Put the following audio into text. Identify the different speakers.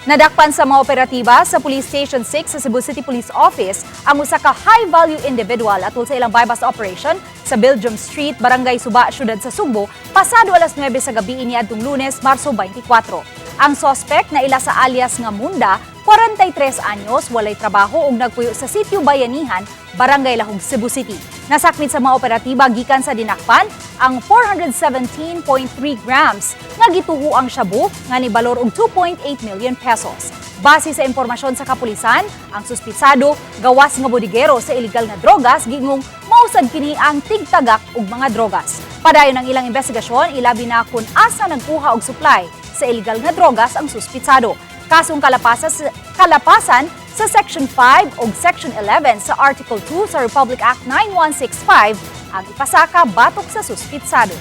Speaker 1: Nadakpan sa mga operatiba sa Police Station 6 sa Cebu City Police Office ang usa ka high-value individual atol sa ilang bypass operation sa Belgium Street, Barangay Suba, siyudad sa Sugbo, pasado alas 9 sa gabi niadtong Lunes, Marso 24. Ang suspect na ila sa alias nga Munda, 43 anyos, walay trabaho ug nagpuyo sa sitio Bayanihan, Barangay Lahog, Cebu City. Nasakmit sa mga operatiba gikan sa dinakpan ang 417.3 grams nga gituhoang shabu nga ni balor og 2.8 million pesos. Base sa impormasyon sa kapulisan, ang suspitsado gawas nga bodigero sa illegal nga drogas gingong mausad kini ang tigtagak og mga drogas. Padayon ang ilang investigasyon, ilabi na kung asa nagkuha og supply sa illegal nga drogas ang suspitsado. Kasong kalapasan sa Section 5 o Section 11 sa Article 2 sa Republic Act 9165 ang ipasaka batok sa suspitsado.